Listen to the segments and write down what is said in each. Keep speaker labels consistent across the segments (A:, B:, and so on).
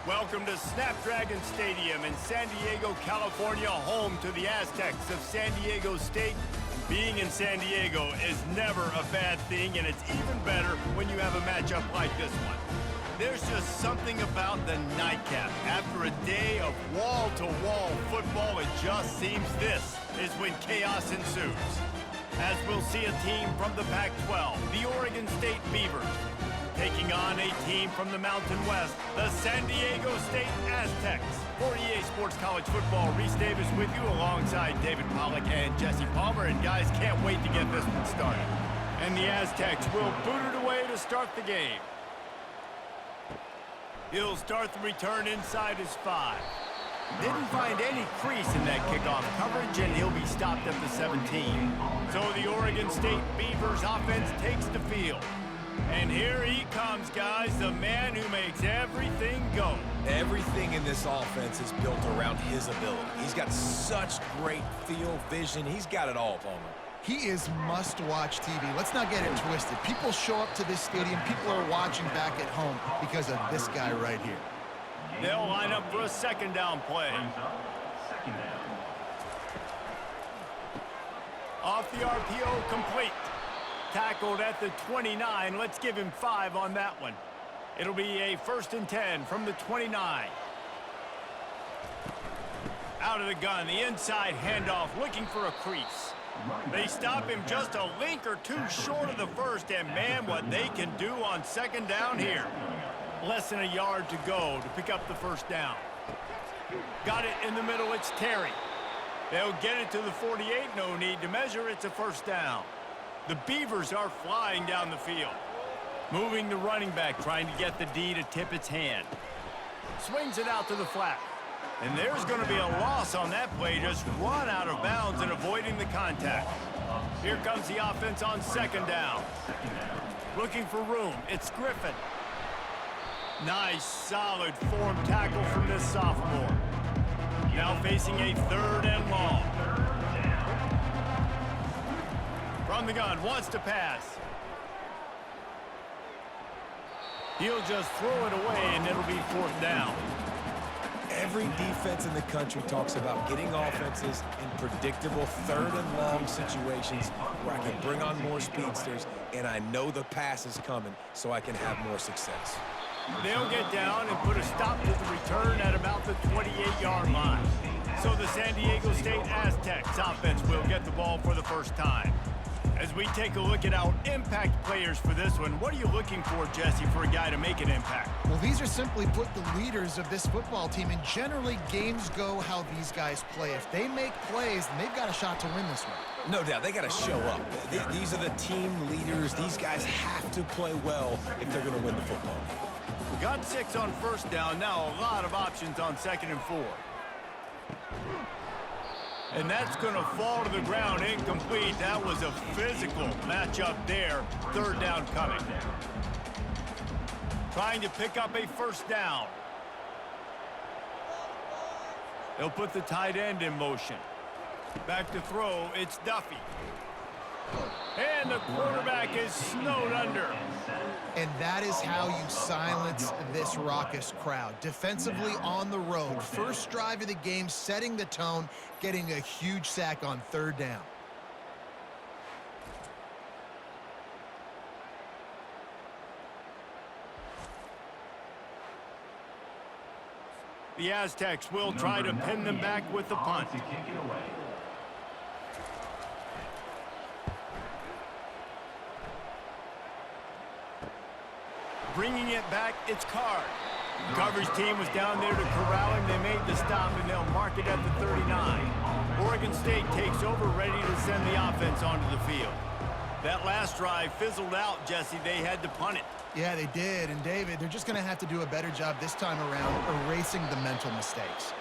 A: Welcome to Snapdragon Stadium in San Diego, California, home to the Aztecs of San Diego State. Being in San Diego is never a bad thing, and it's even better when you have a matchup like this one. There's just something about the nightcap. After a day of wall-to-wall football, it just seems this is when chaos ensues. As we'll see a team from the Pac-12, the Oregon State Beavers, taking on a team from the Mountain West, the San Diego State Aztecs. For EA Sports College Football, Reese Davis with you alongside David Pollack and Jesse Palmer. And guys, can't wait to get this one started. And the Aztecs will boot it away to start the game. He'll start the return inside his 5. Didn't find any crease in that kickoff coverage, and he'll be stopped at the 17. So the Oregon State Beavers offense takes the field. And here he comes, guys, the man who makes everything go.
B: Everything in this offense is built around his ability. He's got such great field vision. He's got it all, Palmer.
C: He is must-watch TV. Let's not get it twisted. People show up to this stadium. People are watching back at home because of this guy right here.
A: They'll line up for a second down play. Off the RPO, complete. Tackled at the 29. Let's give him 5 on that one. It'll be a 1st and 10 from the 29. Out of the gun, the inside handoff, looking for a crease. They stop him just a link or two short of the first, and man, what they can do on second down here. Less than a yard to go to pick up the 1st down. Got it in the middle, it's Terry. They'll get it to the 48, no need to measure, it's a 1st down. The Beavers are flying down the field. Moving the running back, trying to get the D to tip its hand. Swings it out to the flat. And there's going to be a loss on that play, just run out of bounds and avoiding the contact. Here comes the offense on 2nd down. Looking for room, it's Griffin. Nice, solid form tackle from this sophomore. Now facing a 3rd and long. From the gun, wants to pass. He'll just throw it away, and it'll be 4th down.
B: Every defense in the country talks about getting offenses in predictable 3rd and long situations where I can bring on more speedsters, and I know the pass is coming, so I can have more success.
A: They'll get down and put a stop to the return at about the 28-yard line. So the San Diego State Aztecs offense will get the ball for the 1st time. As we take a look at our impact players for this one, what are you looking for, Jesse, for a guy to make an impact?
C: Well, these are simply put the leaders of this football team, and generally games go how these guys play. If they make plays, then they've got a shot to win this one.
B: No doubt, they got to show up. These are the team leaders. These guys have to play well if they're going to win the football game.
A: We got 6 on 1st down, now a lot of options on 2nd and 4. And that's going to fall to the ground incomplete. That was a physical matchup there. 3rd down coming. Trying to pick up a 1st down. They'll put the tight end in motion. Back to throw, it's Duffy. And the quarterback is snowed under.
C: And that is how you silence this raucous crowd. Defensively on the road. First drive of the game, setting the tone, getting a huge sack on 3rd down.
A: The Aztecs will try to pin them back with the punt. Bringing it back, it's Card. The coverage team was down there to corral him. They made the stop, and they'll mark it at the 39. Oregon State takes over, ready to send the offense onto the field. That last drive fizzled out, Jesse. They had to punt it.
C: Yeah, they did. And, David, they're just going to have to do a better job this time around erasing the mental mistakes.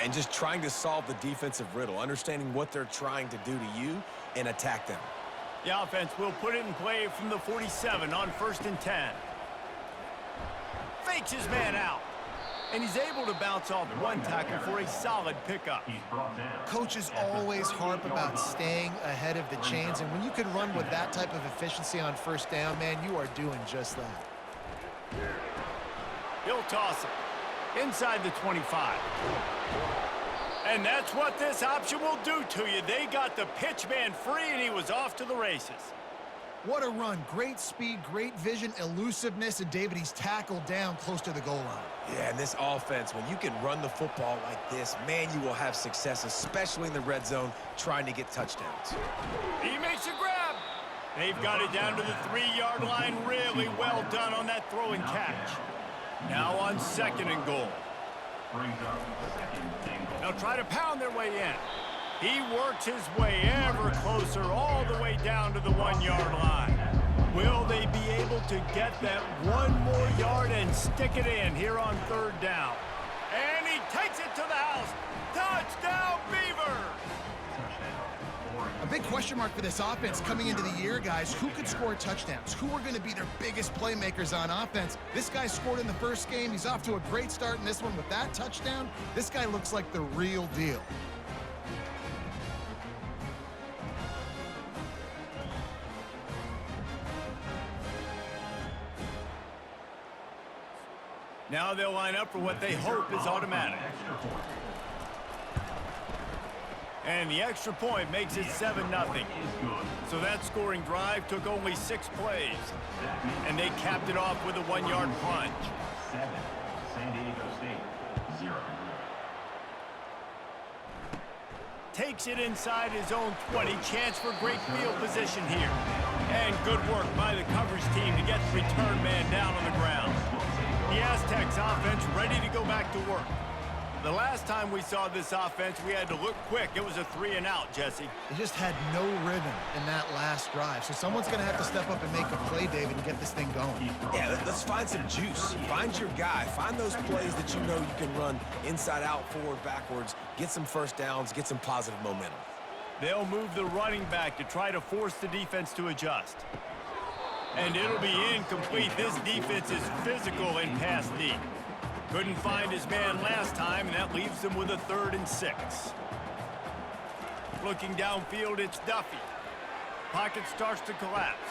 B: And just trying to solve the defensive riddle, understanding what they're trying to do to you and attack them.
A: The offense will put it in play from the 47 on 1st and 10. Fakes his man out. And he's able to bounce off one tackle for a solid pickup.
C: Coaches always harp about staying ahead of the chains, and when you can run with that type of efficiency on 1st down, man, you are doing just that.
A: He'll toss it. inside the 25. And that's what this option will do to you. They got the pitch man free, and he was off to the races.
C: What a run. Great speed, great vision, elusiveness, and David, he's tackled down close to the goal line.
B: Yeah, and this offense, when you can run the football like this, man, you will have success, especially in the red zone, trying to get touchdowns.
A: He makes a grab. They've got it down to the 3-yard line. Really well done on that throw and catch. Now on 2nd and goal. They'll try to pound their way in. He works his way ever closer all the way down to the 1-yard line. Will they be able to get that 1 more yard and stick it in here on 3rd down? And he takes it to the house. Touchdown, Beavers!
C: A big question mark for this offense coming into the year, guys. Who could score touchdowns? Who are going to be their biggest playmakers on offense? This guy scored in the first game. He's off to a great start in this one with that touchdown. This guy looks like the real deal.
A: Now they'll line up for what they hope is automatic. And the extra point makes it 7-0. So that scoring drive took only 6 plays. And they capped it off with a 1-yard plunge.
D: 7, San Diego State, 0.
A: Takes it inside his own 20. Chance for great field position here. And good work by the coverage team to get the return man down on the ground. The Aztecs offense ready to go back to work. The last time we saw this offense, we had to look quick. It was a 3-and-out, Jesse.
C: They just had no rhythm in that last drive. So someone's going to have to step up and make a play, David, and get this thing going.
B: Yeah, let's find some juice. Find your guy. Find those plays that you know you can run inside out, forward, backwards. Get some first downs. Get some positive momentum.
A: They'll move the running back to try to force the defense to adjust. And it'll be incomplete. This defense is physical and pass deep. Couldn't find his man last time, and that leaves them with a 3rd and 6. Looking downfield, it's Duffy. Pocket starts to collapse.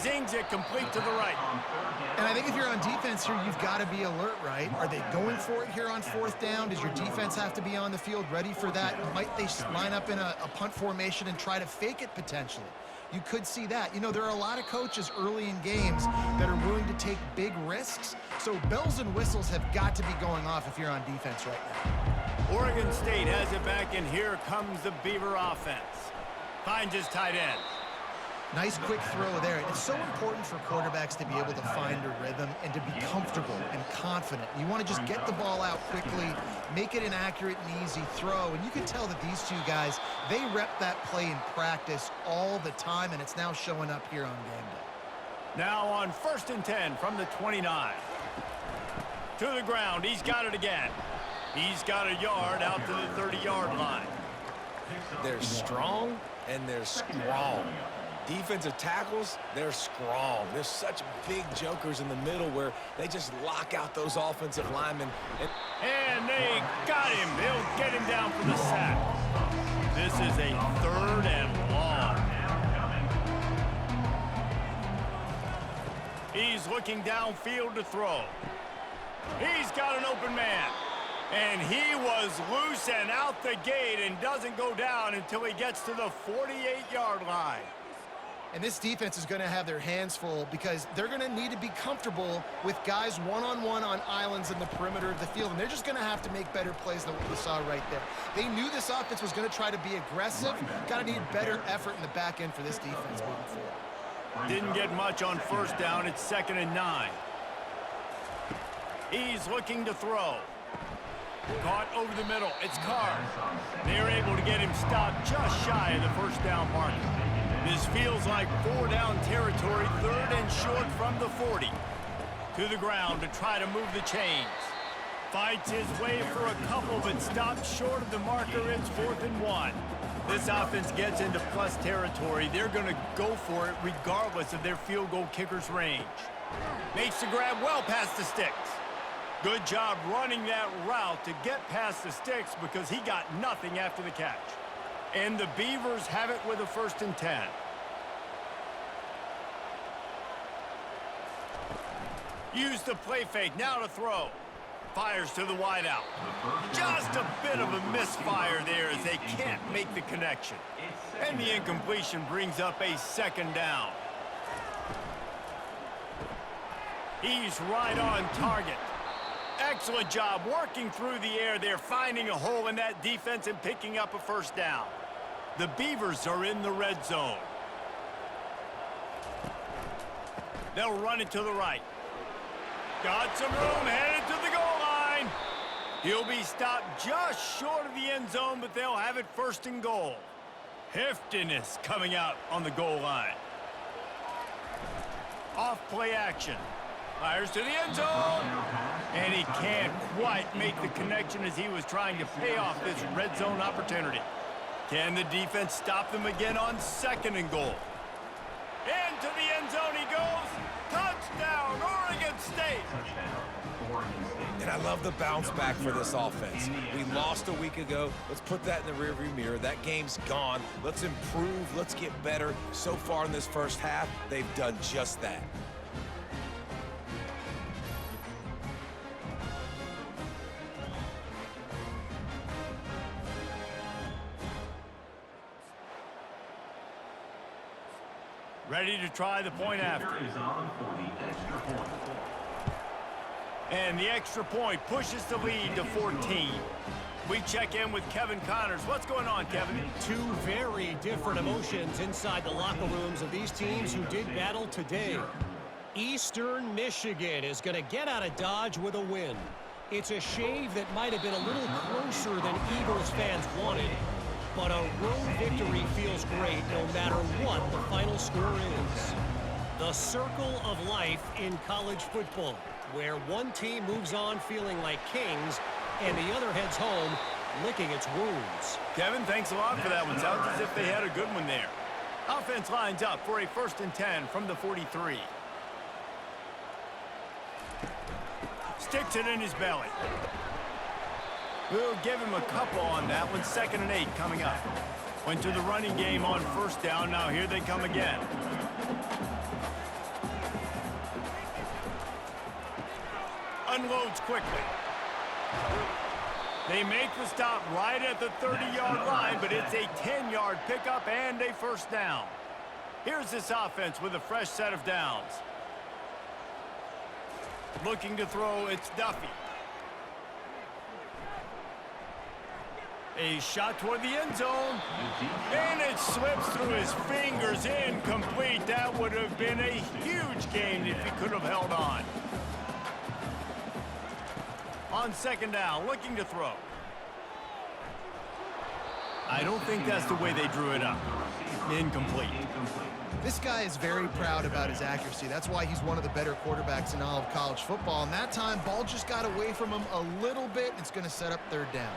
A: Zings it complete to the right.
C: And I think if you're on defense here, you've got to be alert, right? Are they going for it here on 4th down? Does your defense have to be on the field ready for that? Might they line up in a punt formation and try to fake it potentially? You could see that. You know, there are a lot of coaches early in games that are willing to take big risks. So bells and whistles have got to be going off if you're on defense right now.
A: Oregon State has it back, and here comes the Beaver offense. Finds his tight end.
C: Nice quick throw there. It's so important for quarterbacks to be able to find a rhythm and to be comfortable and confident. You want to just get the ball out quickly, make it an accurate and easy throw. And you can tell that these two guys, they rep that play in practice all the time, and it's now showing up here on game day.
A: Now on 1st and 10 from the 29. To the ground. He's got it again. He's got a yard out to the 30-yard line.
B: They're strong and they're strong. Defensive tackles, they're strong. There's such big jokers in the middle where they just lock out those offensive linemen.
A: And they got him. They'll get him down for the sack. This is a 3rd and long. He's looking downfield to throw. He's got an open man. And he was loose and out the gate and doesn't go down until he gets to the 48-yard line.
C: And this defense is going to have their hands full because they're going to need to be comfortable with guys one-on-one on islands in the perimeter of the field. And they're just going to have to make better plays than what we saw right there. They knew this offense was going to try to be aggressive. Got to need better effort in the back end for this defense moving forward.
A: Didn't get much on 1st down. It's 2nd and 9. He's looking to throw. Caught over the middle. It's Carr. They're able to get him stopped just shy of the 1st down marker. This feels like 4-down territory, 3rd and short from the 40. To the ground to try to move the chains. Fights his way for a couple, but stops short of the marker. It's 4th and 1. This offense gets into plus territory. They're going to go for it regardless of their field goal kicker's range. Makes the grab well past the sticks. Good job running that route to get past the sticks because he got nothing after the catch. And the Beavers have it with a 1st and 10. Use the play fake now to throw. Fires to the wideout. Just a bit of a misfire there as they can't make the connection. And the incompletion brings up a second down. He's right on target. Excellent job working through the air there, finding a hole in that defense and picking up a first down. The Beavers are in the red zone. They'll run it to the right. Got some room, headed to the goal line. He'll be stopped just short of the end zone, but they'll have it first and goal. Heftiness coming out on the goal line. Off play action. Fires to the end zone. And he can't quite make the connection as he was trying to pay off this red zone opportunity. Can the defense stop them again on second and goal? Into the end zone he goes. Touchdown, Oregon State.
B: And I love the bounce back for this offense. We lost a week ago. Let's put that in the rearview mirror. That game's gone. Let's improve. Let's get better. So far in this first half, they've done just that.
A: Ready to try the point after. And the extra point pushes the lead to 14. We check in with Kevin Connors. What's going on, Kevin?
E: Two very different emotions inside the locker rooms of these teams who did battle today. Eastern Michigan is going to get out of Dodge with a win. It's a shave that might have been a little closer than Eagles fans wanted. But a road victory feels great no matter what the final score is. The circle of life in college football, where one team moves on feeling like kings and the other heads home licking its wounds.
A: Kevin, thanks a lot for that one. Sounds as if they had a good one there. Offense lines up for a 1st and 10 from the 43. Sticks it in his belly. We'll give him a couple on that one. 2nd and 8 coming up. Went to the running game on 1st down. Now here they come again. Unloads quickly. They make the stop right at the 30-yard line, but it's a 10-yard pickup and a 1st down. Here's this offense with a fresh set of downs. Looking to throw, it's Duffy. A shot toward the end zone, and it slips through his fingers, incomplete. That would have been a huge gain if he could have held on. On 2nd down, looking to throw. I don't think that's the way they drew it up. Incomplete.
C: This guy is very proud about his accuracy. That's why he's one of the better quarterbacks in all of college football. And that time, ball just got away from him a little bit. It's going to set up 3rd down.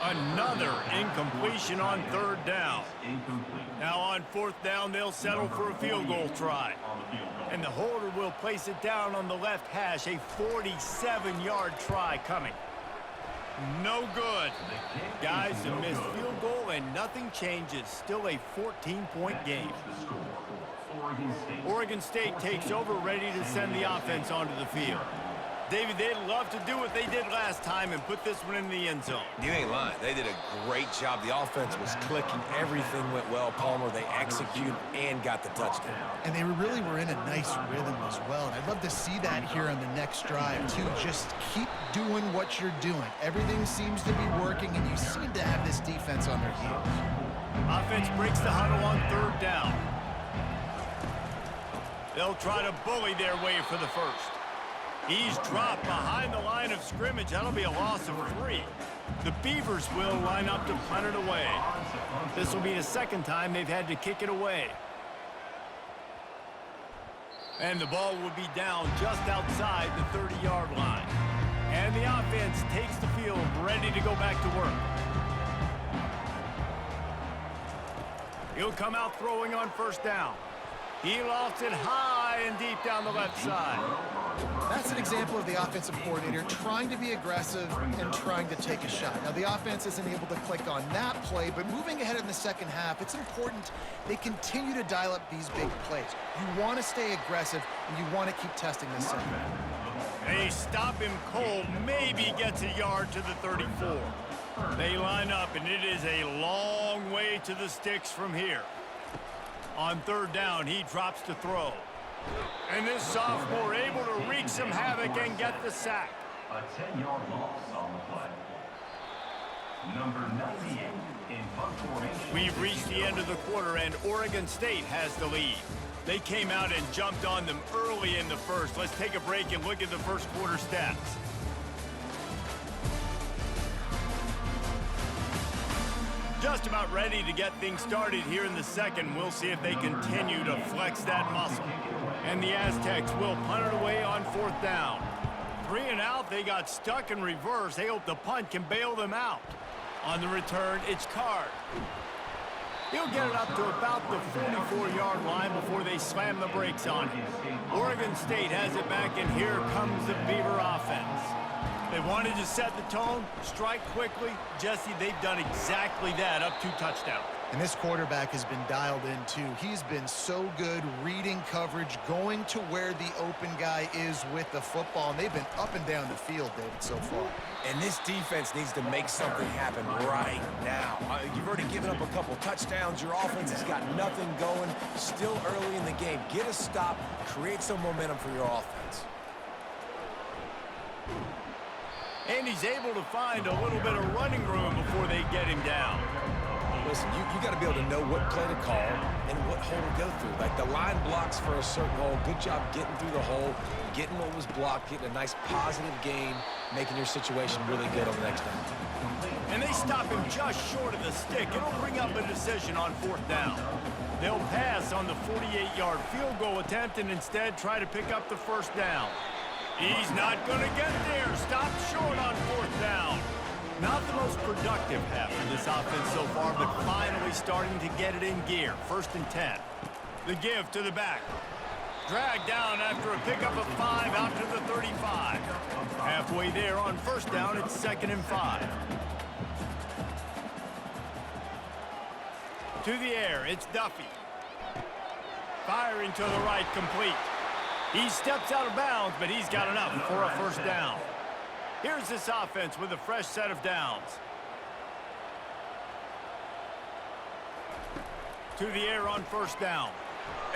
A: Another incompletion on 3rd down. Now on 4th down, they'll settle for a field goal try. And the holder will place it down on the left hash. A 47-yard try coming. No good. Guys, a missed field goal and nothing changes. Still a 14-point game. Oregon State takes over, ready to send the offense onto the field. David, they'd love to do what they did last time and put this one in the end zone.
B: You ain't lying. They did a great job. The offense was clicking. Everything went well, Palmer. They executed and got the touchdown.
C: And they really were in a nice rhythm as well. And I'd love to see that here on the next drive, too. Just keep doing what you're doing. Everything seems to be working, and you seem to have this defense on their heels.
A: Offense breaks the huddle on 3rd down. They'll try to bully their way for the 1st. He's dropped behind the line of scrimmage. That'll be a loss of 3. The Beavers will line up to punt it away. This will be the 2nd time they've had to kick it away. And the ball will be down just outside the 30-yard line. And the offense takes the field, ready to go back to work. He'll come out throwing on 1st down. He lofts it high and deep down the left side.
C: That's an example of the offensive coordinator trying to be aggressive and trying to take a shot. Now, the offense isn't able to click on that play, but moving ahead in the second half, it's important they continue to dial up these big plays. You want to stay aggressive, and you want to keep testing this second.
A: They stop him cold, maybe gets a yard to the 34. They line up, and it is a long way to the sticks from here. On third down, he drops to throw. And this sophomore able to wreak some havoc and get the sack.
D: A 10-yard loss on the play. Number 98 in punt formation.
A: We've reached the end of the quarter, and Oregon State has the lead. They came out and jumped on them early in the first. Let's take a break and look at the first quarter stats. Just about ready to get things started here in the second. We'll see if they continue to flex that muscle. And the Aztecs will punt it away on fourth down. 3 and out, they got stuck in reverse. They hope the punt can bail them out. On the return, it's Card. He'll get it up to about the 44-yard line before they slam the brakes on him. Oregon State has it back, and here comes the Beaver offense. They wanted to set the tone, strike quickly. Jesse, they've done exactly that, up 2 touchdowns.
C: And this quarterback has been dialed in, too. He's been so good reading coverage, going to where the open guy is with the football. And they've been up and down the field, David, so far.
B: And this defense needs to make something happen right now. You've already given up a couple touchdowns. Your offense has got nothing going. Still early in the game. Get a stop. Create some momentum for your offense.
A: And he's able to find a little bit of running room before they get him down.
B: Listen, you got to be able to know what play to call and what hole to go through. Like the line blocks for a certain hole. Good job getting through the hole, getting what was blocked, getting a nice positive gain, making your situation really good on the next down.
A: And they stop him just short of the stick. It'll bring up a decision on fourth down. They'll pass on the 48-yard field goal attempt and instead try to pick up the first down. He's not going to get there. Stopped short on fourth down. Not the most productive half of this offense so far, but finally starting to get it in gear. 1st and 10. The give to the back. Dragged down after a pickup of 5 out to the 35. Halfway there on first down, it's 2nd and 5. To the air, it's Duffy. Firing to the right, complete. He steps out of bounds, but he's got enough for a first down. Here's this offense with a fresh set of downs. To the air on first down.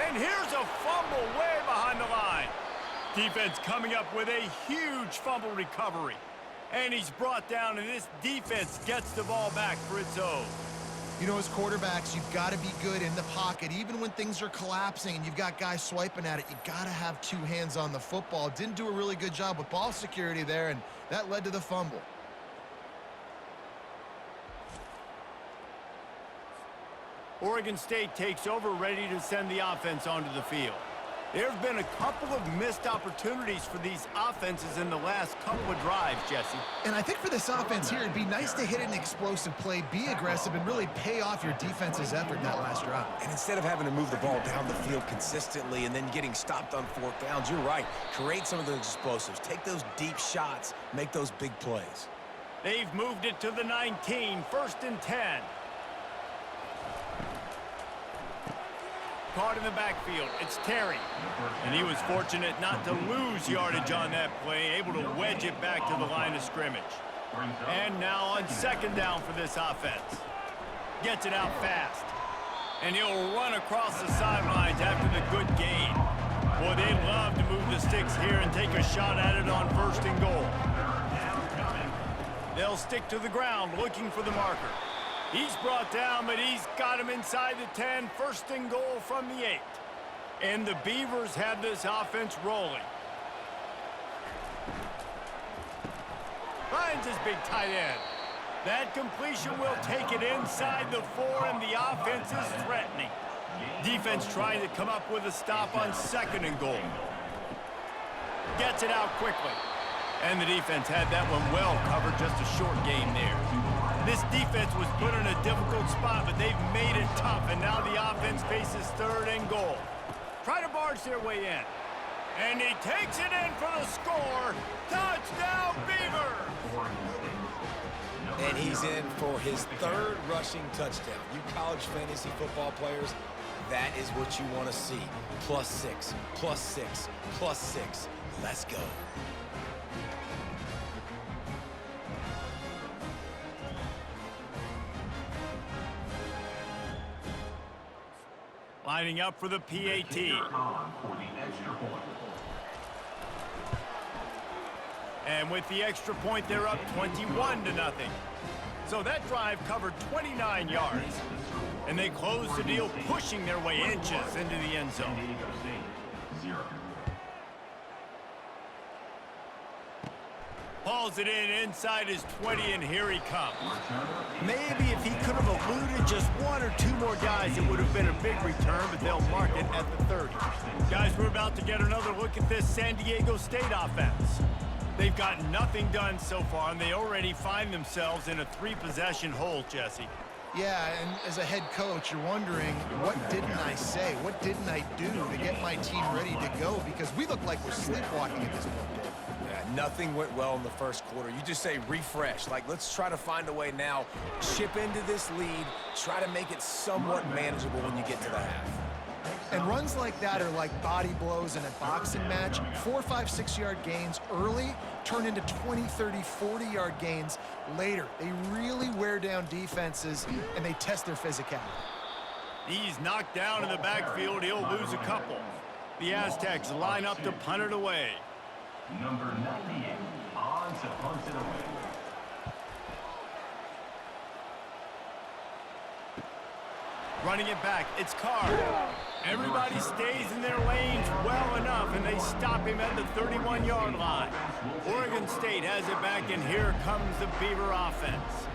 A: And here's a fumble way behind the line. Defense coming up with a huge fumble recovery. And he's brought down, and this defense gets the ball back for its own.
C: You know, as quarterbacks, you've got to be good in the pocket. Even when things are collapsing and you've got guys swiping at it, you got to have 2 hands on the football. Didn't do a really good job with ball security there, and that led to the fumble.
A: Oregon State takes over, ready to send the offense onto the field. There have been a couple of missed opportunities for these offenses in the last couple of drives, Jesse.
C: And I think for this offense here, it'd be nice to hit an explosive play, be aggressive, and really pay off your defense's effort that last drive.
B: And instead of having to move the ball down the field consistently and then getting stopped on 4th downs, you're right. Create some of those explosives. Take those deep shots. Make those big plays.
A: They've moved it to the 19, 1st and 10. Caught in the backfield, it's Terry. And he was fortunate not to lose yardage on that play, able to wedge it back to the line of scrimmage. And now on 2nd down for this offense. Gets it out fast. And he'll run across the sidelines after the good gain. Boy, they'd love to move the sticks here and take a shot at it on 1st and goal. They'll stick to the ground looking for the marker. He's brought down, but he's got him inside the 10. 1st and goal from the 8. And the Beavers have this offense rolling. Finds his big tight end. That completion will take it inside the 4, and the offense is threatening. Defense trying to come up with a stop on 2nd and goal. Gets it out quickly. And the defense had that one well covered, just a short gain there. This defense was put in a difficult spot, but they've made it tough, and now the offense faces 3rd and goal. Try to barge their way in. And he takes it in for the score. Touchdown, Beaver!
B: And he's in for his third rushing touchdown. You college fantasy football players, that is what you want to see. +6, +6, +6. Let's go.
A: Lining up for the PAT. And with the extra point, they're up 21-0. So that drive covered 29 yards. And they close the deal, pushing their way inches into the end zone. Hauls it in inside his 20, and here he comes. Maybe if he could have eluded just one or two more guys, it would have been a big return, but they'll mark it at the 30. Guys, we're about to get another look at this San Diego State offense. They've gotten nothing done so far, and they already find themselves in a 3-possession hole, Jesse.
C: Yeah, and as a head coach, you're wondering, what didn't I say? What didn't I do to get my team ready to go? Because we look like we're sleepwalking at this point, Dave.
B: Yeah, nothing went well in the first quarter. You just say refresh. Like, let's try to find a way now, chip into this lead, try to make it somewhat manageable when you get to the half.
C: And runs like that are like body blows in a boxing match. 4, 5, 6-yard gains early turn into 20, 30, 40-yard gains later. They really wear down defenses, and they test their physicality.
A: He's knocked down in the backfield. He'll lose a couple. The Aztecs line up to punt it away.
D: Number 98 on to punt it away.
A: Running it back, it's Carr. Everybody stays in their lanes well enough, and they stop him at the 31-yard line. Oregon State has it back, and here comes the Beaver offense.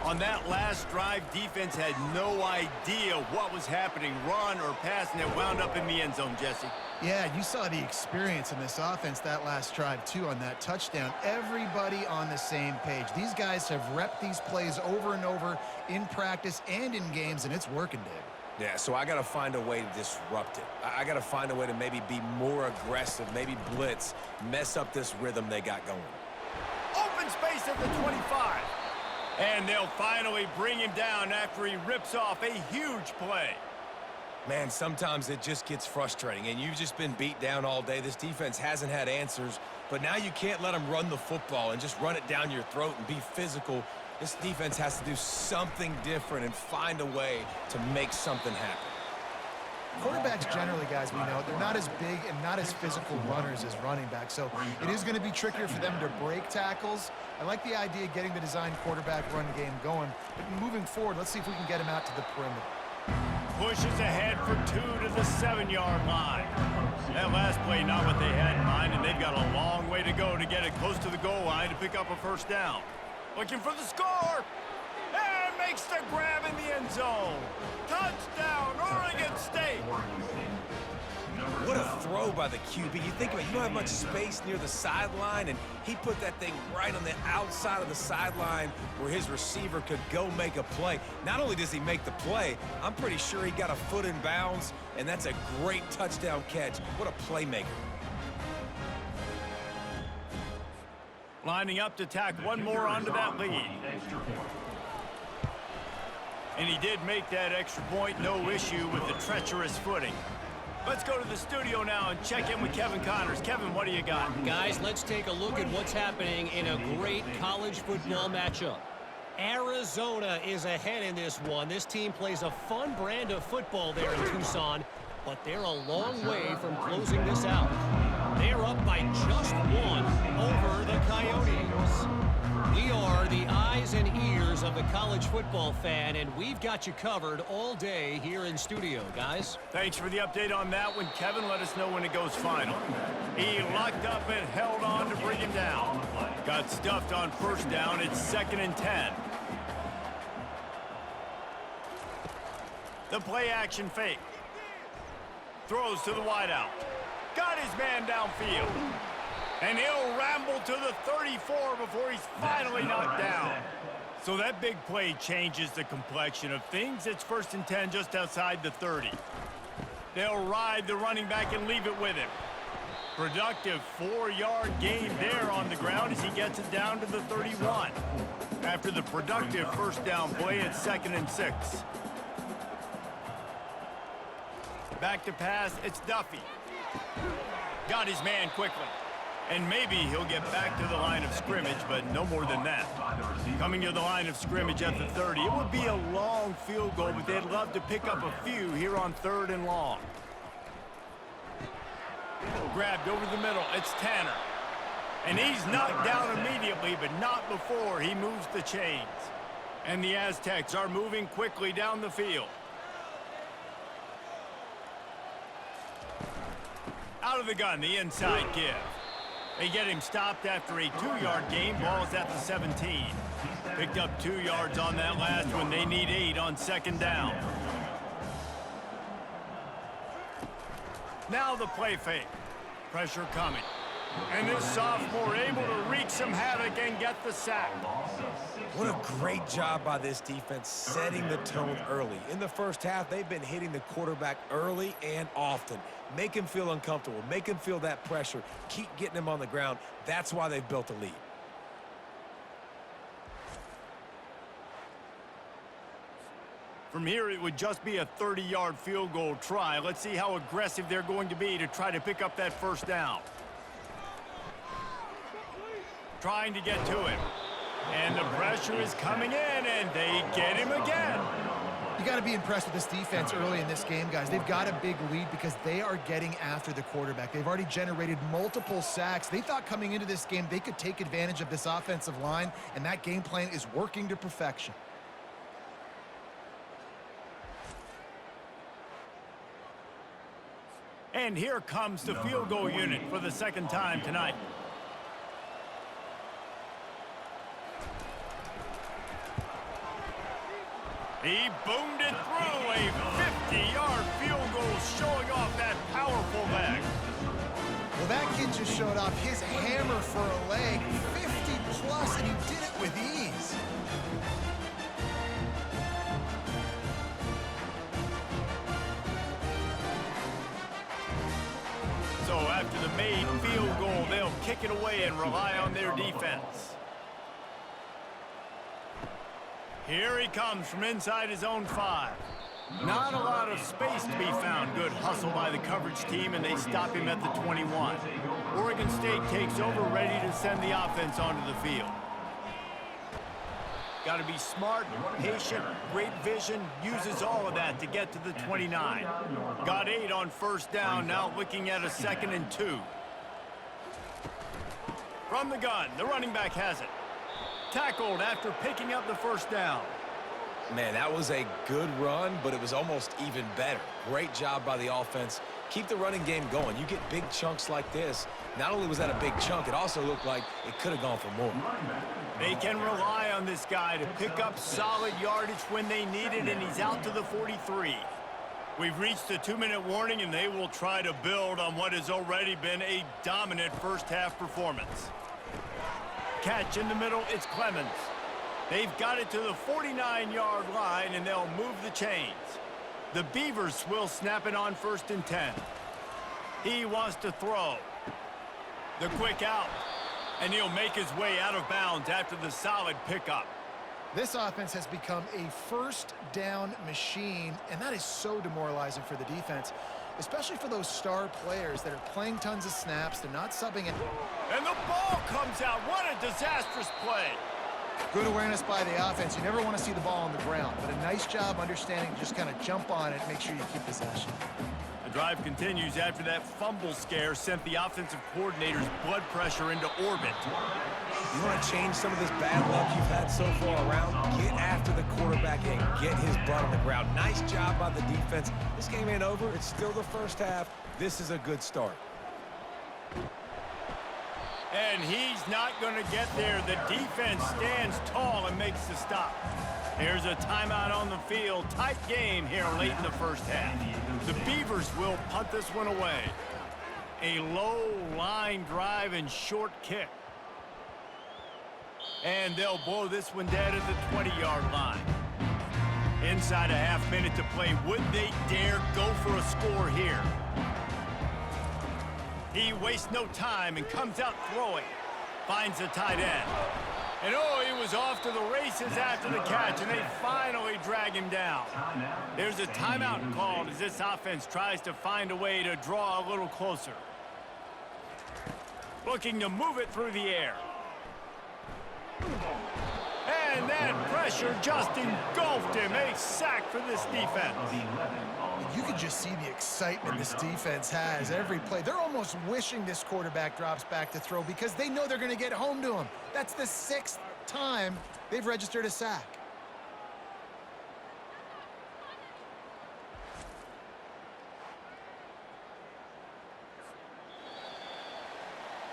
A: On that last drive, defense had no idea what was happening, run or pass, and it wound up in the end zone, Jesse.
C: Yeah, you saw the experience in this offense that last drive, too, on that touchdown. Everybody on the same page. These guys have repped these plays over and over in practice and in games, and it's working, Dave.
B: Yeah, so I got to find a way to disrupt it. I got to find a way to maybe be more aggressive, maybe blitz, mess up this rhythm they got going.
A: Open space at the 25. And they'll finally bring him down after he rips off a huge play.
B: Man, sometimes it just gets frustrating, and you've just been beat down all day. This defense hasn't had answers, but now you can't let them run the football and just run it down your throat and be physical. This defense has to do something different and find a way to make something happen.
C: Quarterbacks generally, guys, we know, they're not as big and not as physical runners as running backs, so it is going to be trickier for them to break tackles. I like the idea of getting the design quarterback run game going, but moving forward, let's see if we can get him out to the perimeter.
A: Pushes ahead for 2 to the 7-yard line. That last play, not what they had in mind, and they've got a long way to go to get it close to the goal line to pick up a first down. Looking for the score, and makes the grab in the end zone. Touchdown, Oregon State.
B: What a throw by the QB. You think about it, you don't have much space near the sideline, and he put that thing right on the outside of the sideline where his receiver could go make a play. Not only does he make the play, I'm pretty sure he got a foot in bounds, and that's a great touchdown catch. What a playmaker.
A: Lining up to tack one more onto that lead. And he did make that extra point, no issue with the treacherous footing. Let's go to the studio now and check in with Kevin Connors. Kevin, what do you got?
E: Guys, let's take a look at what's happening in a great college football matchup. Arizona is ahead in this one. This team plays a fun brand of football there in Tucson, but they're a long way from closing this out. They're up by just 1 over the Coyotes. We are the eyes and ears of the college football fan, and we've got you covered all day here in studio, guys.
A: Thanks for the update on that one, Kevin. Let us know when it goes final. He locked up and held on to bring him down. Got stuffed on first down. It's 2nd and 10. The play action fake. Throws to the wideout. Got his man downfield. And he'll ramble to the 34 before he's finally knocked down. So that big play changes the complexion of things. It's 1st and 10 just outside the 30. They'll ride the running back and leave it with him. Productive 4-yard gain there on the ground as he gets it down to the 31. After the productive first down play, it's 2nd and 6. Back to pass, it's Duffy. Got his man quickly. And maybe he'll get back to the line of scrimmage, but no more than that. Coming to the line of scrimmage at the 30. It would be a long field goal, but they'd love to pick up a few here on 3rd and long. Grabbed over the middle, it's Tanner. And he's knocked down immediately, but not before he moves the chains. And the Aztecs are moving quickly down the field. Out of the gun, the inside give. They get him stopped after a 2-yard gain. Ball's at the 17. Picked up 2 yards on that last one. They need 8 on 2nd down. Now the play fake. Pressure coming. And this sophomore able to wreak some havoc and get the sack.
B: What a great job by this defense setting the tone early. In the first half, they've been hitting the quarterback early and often. Make him feel uncomfortable. Make him feel that pressure. Keep getting him on the ground. That's why they've built a lead.
A: From here, it would just be a 30-yard field goal try. Let's see how aggressive they're going to be to try to pick up that first down. Trying to get to him. And the pressure is coming in, and they get him again.
C: You got to be impressed with this defense early in this game, guys. They've got a big lead because they are getting after the quarterback. They've already generated multiple sacks. They thought coming into this game they could take advantage of this offensive line, and that game plan is working to perfection.
A: And here comes the field goal unit for the 2nd time tonight. He boomed it through, a 50-yard field goal showing off that powerful leg.
C: Well, that kid just showed off his hammer for a leg, 50-plus, and he did it with ease.
A: So after the made field goal, they'll kick it away and rely on their defense. Here he comes from inside his own 5. Not a lot of space to be found. Good hustle by the coverage team, and they stop him at the 21. Oregon State takes over, ready to send the offense onto the field. Got to be smart, patient, great vision, uses all of that to get to the 29. Got 8 on first down, now looking at a 2nd and 2. From the gun, the running back has it. Tackled after picking up the first down.
B: Man, that was a good run, but it was almost even better. Great job by the offense. Keep the running game going. You get big chunks like this. Not only was that a big chunk, it also looked like it could have gone for more.
A: They can rely on this guy to pick up solid yardage when they need it, and he's out to the 43. We've reached the 2-minute warning, and they will try to build on what has already been a dominant first-half performance. Catch in the middle, it's Clemens. They've got it to the 49-yard line, and they'll move the chains. The Beavers will snap it on 1st and 10. He wants to throw. The quick out, and he'll make his way out of bounds after the solid pickup.
C: This offense has become a first down machine, and that is so demoralizing for the defense, especially for those star players that are playing tons of snaps. They're not subbing it.
A: And the ball comes out. What a disastrous play.
C: Good awareness by the offense. You never want to see the ball on the ground, but a nice job understanding to just kind of jump on it, make sure you keep possession.
A: The drive continues after that fumble scare sent the offensive coordinator's blood pressure into orbit.
B: You want to change some of this bad luck you've had so far around? Get after the quarterback and get his butt on the ground. Nice job by the defense. This game ain't over. It's still the first half. This is a good start.
A: And he's not going to get there. The defense stands tall and makes the stop. Here's a timeout on the field. Tight game here late in the first half. The Beavers will punt this one away. A low line drive and short kick. And they'll blow this one dead at the 20-yard line. Inside a half minute to play. Would they dare go for a score here? He wastes no time and comes out throwing. Finds the tight end. And oh, he was off to the races after the catch, and they finally drag him down. There's a timeout called as this offense tries to find a way to draw a little closer. Looking to move it through the air. And that pressure just engulfed him. A sack for this defense.
C: You can just see the excitement this defense has every play. They're almost wishing this quarterback drops back to throw because they know they're going to get home to him. That's the 6th time they've registered a sack.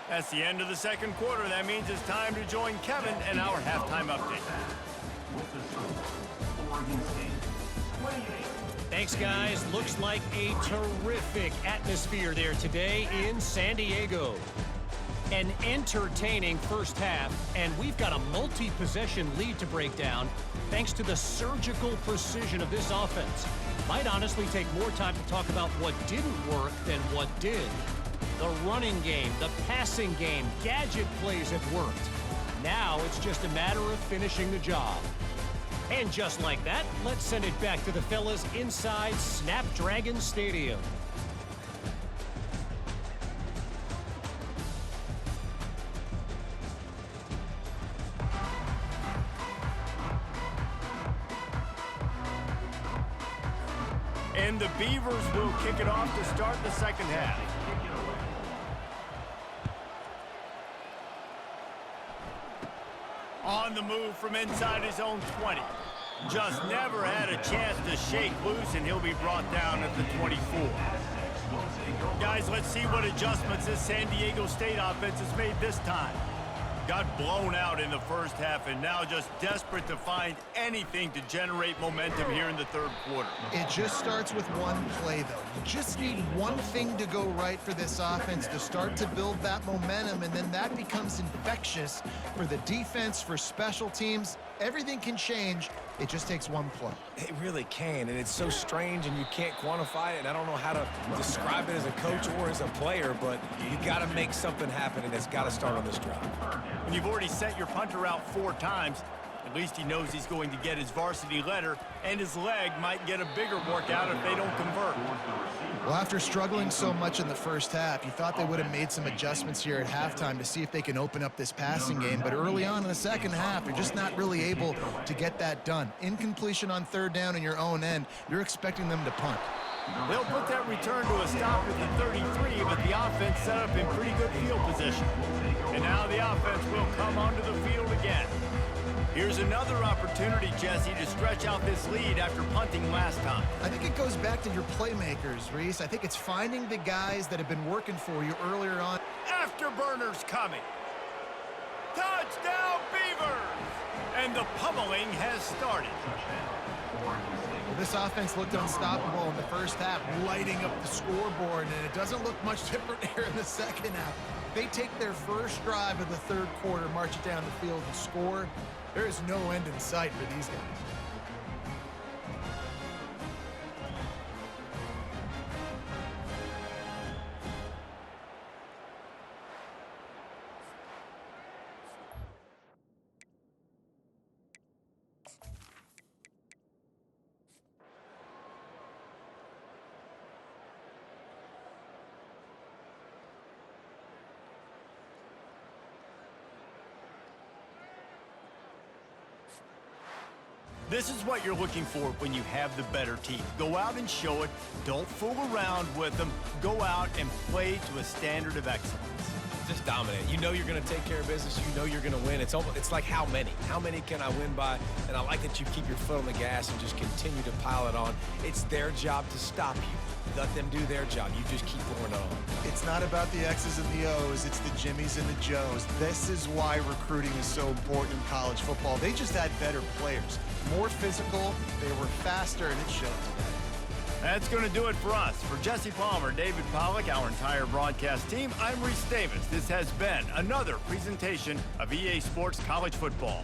A: That's the end of the second quarter. That means it's time to join Kevin and our halftime update.
E: Thanks, guys. Looks like a terrific atmosphere there today in San Diego. An entertaining first half, and we've got a multi-possession lead to break down thanks to the surgical precision of this offense. Might honestly take more time to talk about what didn't work than what did. The running game, the passing game, gadget plays have worked. Now it's just a matter of finishing the job. And just like that, let's send it back to the fellas inside Snapdragon Stadium.
A: And the Beavers will kick it off to start the second half. On the move from inside his own 20. Just never had a chance to shake loose, and he'll be brought down at the 24. Guys, let's see what adjustments this San Diego State offense has made this time. Got blown out in the first half, and now just desperate to find anything to generate momentum here in the third quarter.
C: It just starts with one play, though. You just need one thing to go right for this offense to start to build that momentum, and then that becomes infectious for the defense, for special teams. Everything can change. It just takes one play.
B: It really can, and it's so strange, and you can't quantify it, and I don't know how to describe it as a coach or as a player, but you got to make something happen, and it's got to start on this drive.
A: When you've already sent your punter out 4 times, at least he knows he's going to get his varsity letter, and his leg might get a bigger workout if they don't convert.
C: Well, after struggling so much in the first half, you thought they would have made some adjustments here at halftime to see if they can open up this passing game. But early on in the second half, they're just not really able to get that done. Incompletion on third down in your own end, you're expecting them to punt.
A: They'll put that return to a stop at the 33, but the offense set up in pretty good field position. And now the offense will come onto the field again. Here's another opportunity, Jesse, to stretch out this lead after punting last time.
C: I think it goes back to your playmakers, Reese. I think it's finding the guys that have been working for you earlier on.
A: Afterburners coming. Touchdown, Beavers! And the pummeling has started.
C: Well, this offense looked unstoppable in the first half, lighting up the scoreboard, and it doesn't look much different here in the second half. They take their first drive of the third quarter, march it down the field and score. There is no end in sight for these guys.
A: This is what you're looking for when you have the better team. Go out and show it. Don't fool around with them. Go out and play to a standard of excellence.
B: Just dominate. You know you're going to take care of business. You know you're going to win. It's like how many? How many can I win by? And I like that you keep your foot on the gas and just continue to pile it on. It's their job to stop you. Let them do their job. You just keep going on.
C: It's not about the X's and the O's. It's the Jimmies and the Joes. This is why recruiting is so important in college football. They just had better players. More physical. They were faster, and it showed today.
A: That's going to do it for us. For Jesse Palmer, David Pollack, our entire broadcast team, I'm Reese Davis. This has been another presentation of EA Sports College Football.